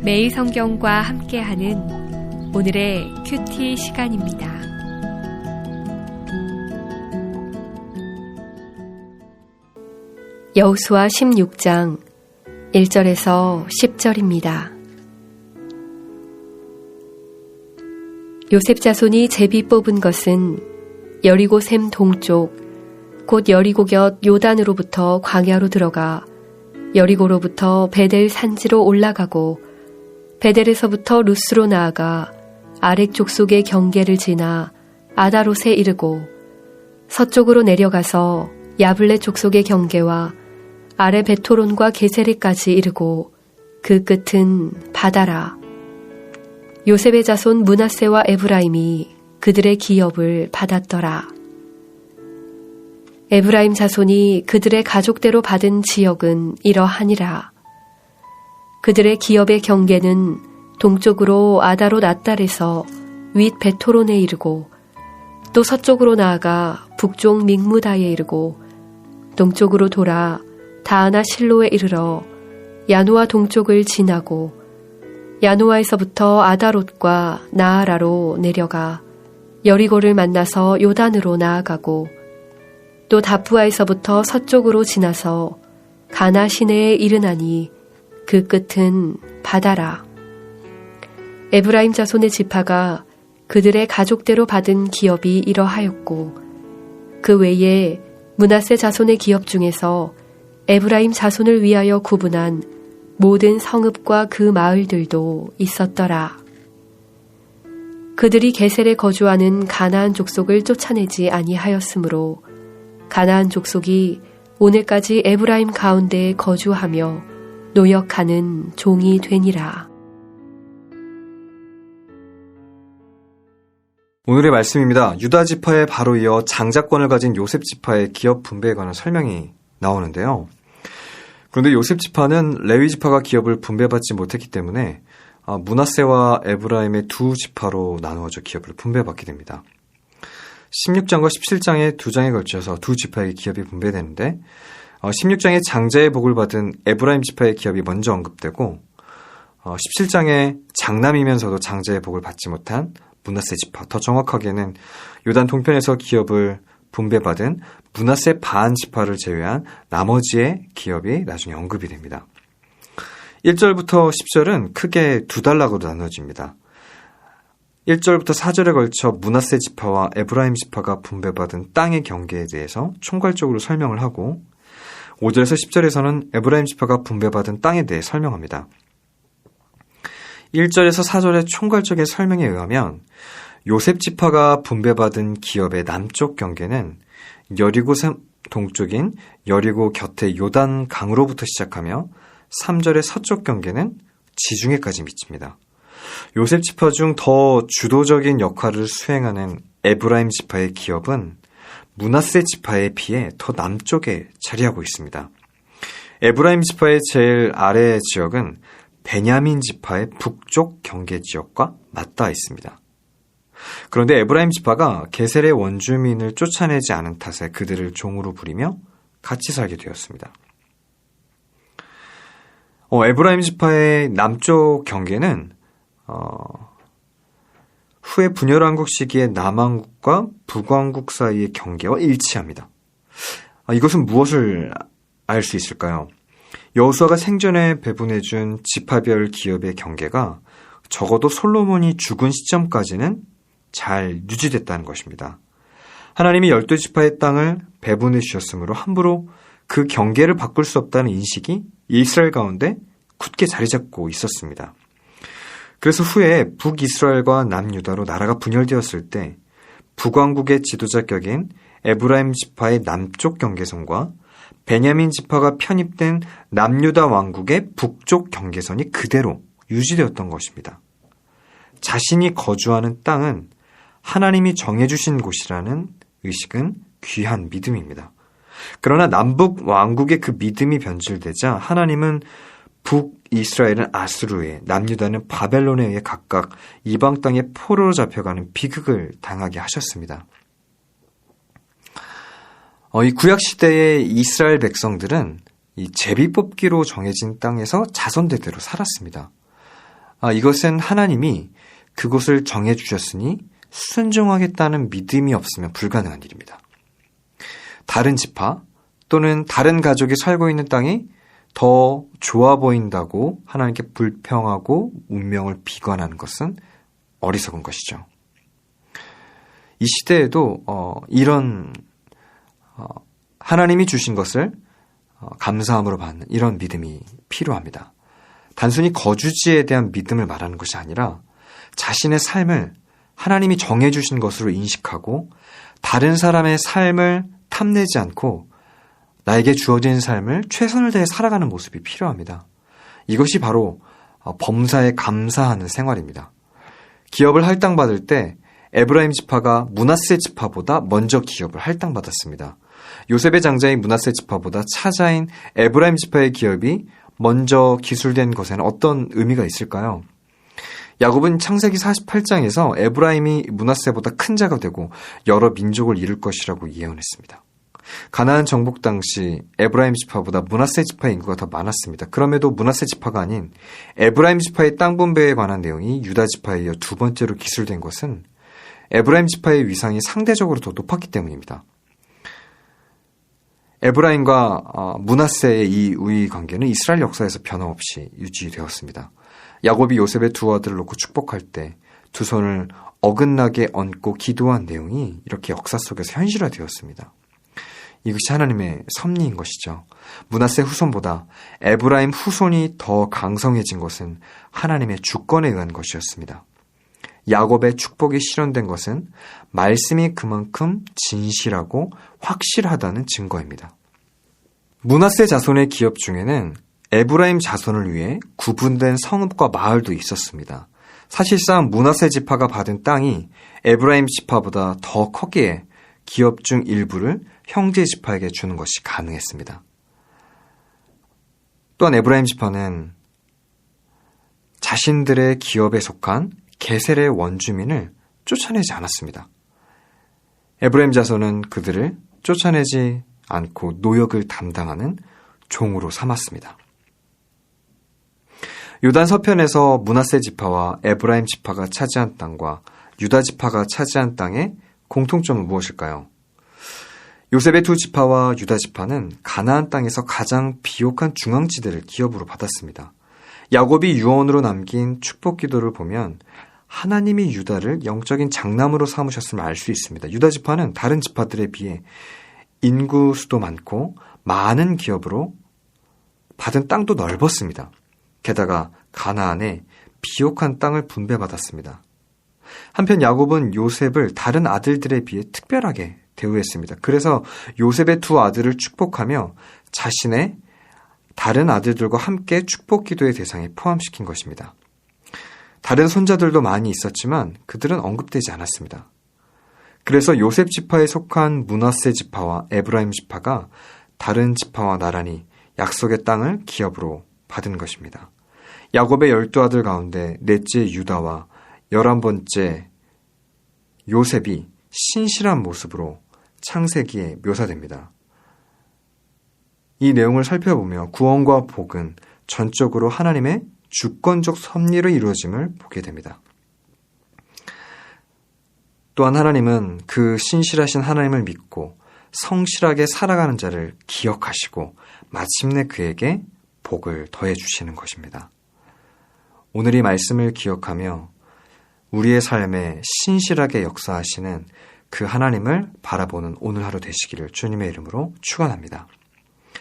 매일 성경과 함께하는 오늘의 큐티 시간입니다. 여호수아 16장 1절에서 10절입니다. 요셉 자손이 제비 뽑은 것은 여리고 샘 동쪽 곧 여리고 곁 요단으로부터 광야로 들어가 여리고로부터 베델 산지로 올라가고 베델에서부터 루스로 나아가 아렉 족속의 경계를 지나 아다롯에 이르고 서쪽으로 내려가서 야블레 족속의 경계와 아래 베토론과 게세레까지 이르고 그 끝은 바다라. 요셉의 자손 므낫세와 에브라임이 그들의 기업을 받았더라. 에브라임 자손이 그들의 가족대로 받은 지역은 이러하니라. 그들의 기업의 경계는 동쪽으로 아다롯 앗달에서 윗 베토론에 이르고 또 서쪽으로 나아가 북쪽 믹무다에 이르고 동쪽으로 돌아 다하나 실로에 이르러 야노아 동쪽을 지나고 야노아에서부터 아다롯과 나아라로 내려가 여리고를 만나서 요단으로 나아가고 또 다푸아에서부터 서쪽으로 지나서 가나 시내에 이르나니 그 끝은 바다라. 에브라임 자손의 지파가 그들의 가족대로 받은 기업이 이러하였고 그 외에 므낫세 자손의 기업 중에서 에브라임 자손을 위하여 구분한 모든 성읍과 그 마을들도 있었더라. 그들이 게셀에 거주하는 가나안 족속을 쫓아내지 아니하였으므로 가나안 족속이 오늘까지 에브라임 가운데에 거주하며 노역하는 종이 되니라. 오늘의 말씀입니다. 유다 지파에 바로 이어 장자권을 가진 요셉 지파의 기업 분배에 관한 설명이 나오는데요. 그런데 요셉 지파는 레위 지파가 기업을 분배받지 못했기 때문에 므낫세와 에브라임의 두 지파로 나누어져 기업을 분배받게 됩니다. 16장과 17장의 두 장에 걸쳐서 두 지파의 기업이 분배되는데 16장에 장자의 복을 받은 에브라임 지파의 기업이 먼저 언급되고 17장에 장남이면서도 장자의 복을 받지 못한 므낫세 지파, 더 정확하게는 요단 동편에서 기업을 분배받은 므낫세 반 지파를 제외한 나머지의 기업이 나중에 언급이 됩니다. 1절부터 10절은 크게 두 단락으로 나눠집니다. 1절부터 4절에 걸쳐 므낫세 지파와 에브라임 지파가 분배받은 땅의 경계에 대해서 총괄적으로 설명을 하고 5절에서 10절에서는 에브라임 지파가 분배받은 땅에 대해 설명합니다. 1절에서 4절의 총괄적인 설명에 의하면 요셉 지파가 분배받은 기업의 남쪽 경계는 여리고 동쪽인 여리고 곁의 요단 강으로부터 시작하며 3절의 서쪽 경계는 지중해까지 미칩니다. 요셉 지파 중 더 주도적인 역할을 수행하는 에브라임 지파의 기업은 므낫세 지파에 비해 더 남쪽에 자리하고 있습니다. 에브라임 지파의 제일 아래 지역은 베냐민 지파의 북쪽 경계 지역과 맞닿아 있습니다. 그런데 에브라임 지파가 게셀의 원주민을 쫓아내지 않은 탓에 그들을 종으로 부리며 같이 살게 되었습니다. 에브라임 지파의 남쪽 경계는 후에 분열왕국 시기의 남왕국과 북왕국 사이의 경계와 일치합니다. 이것은 무엇을 알 수 있을까요? 여호수아가 생전에 배분해준 지파별 기업의 경계가 적어도 솔로몬이 죽은 시점까지는 잘 유지됐다는 것입니다. 하나님이 12지파의 땅을 배분해 주셨으므로 함부로 그 경계를 바꿀 수 없다는 인식이 이스라엘 가운데 굳게 자리 잡고 있었습니다. 그래서 후에 북이스라엘과 남유다로 나라가 분열되었을 때 북왕국의 지도자격인 에브라임 지파의 남쪽 경계선과 베냐민 지파가 편입된 남유다 왕국의 북쪽 경계선이 그대로 유지되었던 것입니다. 자신이 거주하는 땅은 하나님이 정해주신 곳이라는 의식은 귀한 믿음입니다. 그러나 남북 왕국의 그 믿음이 변질되자 하나님은 북이스라엘은 아수르에, 남유다는 바벨론에 의해 각각 이방 땅에 포로로 잡혀가는 비극을 당하게 하셨습니다. 이 구약시대의 이스라엘 백성들은 이 제비 뽑기로 정해진 땅에서 자손대대로 살았습니다. 이것은 하나님이 그곳을 정해주셨으니 순종하겠다는 믿음이 없으면 불가능한 일입니다. 다른 지파 또는 다른 가족이 살고 있는 땅이 더 좋아 보인다고 하나님께 불평하고 운명을 비관하는 것은 어리석은 것이죠. 이 시대에도 이런 하나님이 주신 것을 감사함으로 받는 이런 믿음이 필요합니다. 단순히 거주지에 대한 믿음을 말하는 것이 아니라 자신의 삶을 하나님이 정해주신 것으로 인식하고 다른 사람의 삶을 탐내지 않고 나에게 주어진 삶을 최선을 다해 살아가는 모습이 필요합니다. 이것이 바로 범사에 감사하는 생활입니다. 기업을 할당받을 때 에브라임 지파가 므낫세 지파보다 먼저 기업을 할당받았습니다. 요셉의 장자인 므낫세 지파보다 차자인 에브라임 지파의 기업이 먼저 기술된 것에는 어떤 의미가 있을까요? 야곱은 창세기 48장에서 에브라임이 므낫세보다 큰 자가 되고 여러 민족을 이룰 것이라고 예언했습니다. 가나안 정복 당시 에브라임 지파보다 므낫세 지파의 인구가 더 많았습니다. 그럼에도 므낫세 지파가 아닌 에브라임 지파의 땅 분배에 관한 내용이 유다 지파에 이어 두 번째로 기술된 것은 에브라임 지파의 위상이 상대적으로 더 높았기 때문입니다. 에브라임과 므낫세의 이 우위 관계는 이스라엘 역사에서 변함없이 유지되었습니다. 야곱이 요셉의 두 아들을 놓고 축복할 때 두 손을 어긋나게 얹고 기도한 내용이 이렇게 역사 속에서 현실화되었습니다. 이것이 하나님의 섭리인 것이죠. 므낫세 후손보다 에브라임 후손이 더 강성해진 것은 하나님의 주권에 의한 것이었습니다. 야곱의 축복이 실현된 것은 말씀이 그만큼 진실하고 확실하다는 증거입니다. 므낫세 자손의 기업 중에는 에브라임 자손을 위해 구분된 성읍과 마을도 있었습니다. 사실상 므낫세 지파가 받은 땅이 에브라임 지파보다 더 컸기에 기업 중 일부를 형제 지파에게 주는 것이 가능했습니다. 또한 에브라임 지파는 자신들의 기업에 속한 게셀의 원주민을 쫓아내지 않았습니다. 에브라임 자손은 그들을 쫓아내지 않고 노역을 담당하는 종으로 삼았습니다. 요단 서편에서 므낫세 지파와 에브라임 지파가 차지한 땅과 유다 지파가 차지한 땅의 공통점은 무엇일까요? 요셉의 두 지파와 유다 지파는 가나안 땅에서 가장 비옥한 중앙지대를 기업으로 받았습니다. 야곱이 유언으로 남긴 축복 기도를 보면 하나님이 유다를 영적인 장남으로 삼으셨음을 알 수 있습니다. 유다 지파는 다른 지파들에 비해 인구 수도 많고 많은 기업으로 받은 땅도 넓었습니다. 게다가 가나안에 비옥한 땅을 분배받았습니다. 한편 야곱은 요셉을 다른 아들들에 비해 특별하게 대우했습니다. 그래서 요셉의 두 아들을 축복하며 자신의 다른 아들들과 함께 축복 기도의 대상에 포함시킨 것입니다. 다른 손자들도 많이 있었지만 그들은 언급되지 않았습니다. 그래서 요셉 지파에 속한 므낫세 지파와 에브라임 지파가 다른 지파와 나란히 약속의 땅을 기업으로 받은 것입니다. 야곱의 12아들 가운데 넷째 유다와 11번째 요셉이 신실한 모습으로 창세기에 묘사됩니다. 이 내용을 살펴보며 구원과 복은 전적으로 하나님의 주권적 섭리로 이루어짐을 보게 됩니다. 또한 하나님은 그 신실하신 하나님을 믿고 성실하게 살아가는 자를 기억하시고 마침내 그에게 복을 더해 주시는 것입니다. 오늘 이 말씀을 기억하며 우리의 삶에 신실하게 역사하시는 그 하나님을 바라보는 오늘 하루 되시기를 주님의 이름으로 축원합니다.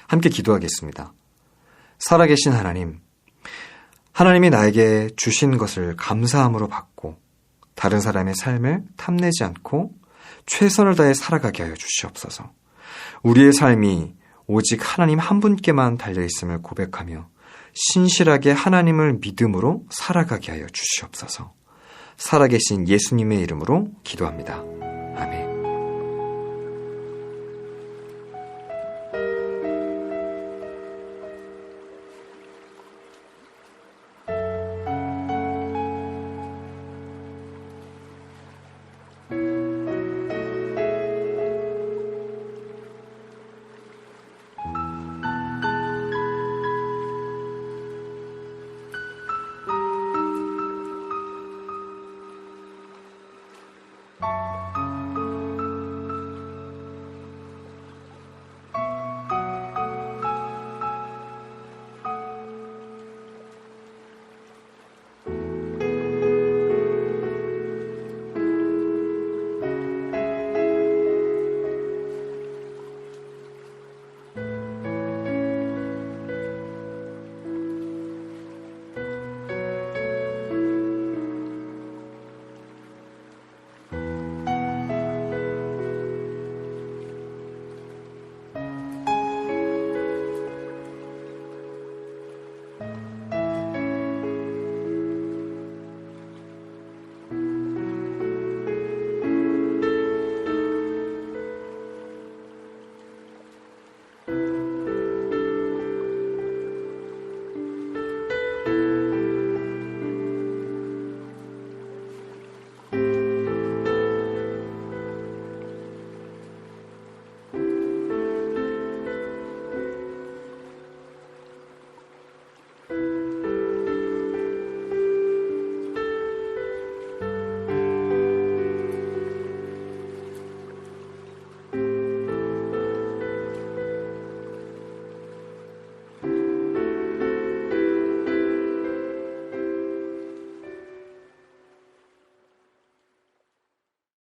함께 기도하겠습니다. 살아계신 하나님, 하나님이 나에게 주신 것을 감사함으로 받고 다른 사람의 삶을 탐내지 않고 최선을 다해 살아가게 하여 주시옵소서. 우리의 삶이 오직 하나님 한 분께만 달려있음을 고백하며 신실하게 하나님을 믿음으로 살아가게 하여 주시옵소서. 살아계신 예수님의 이름으로 기도합니다. 아멘.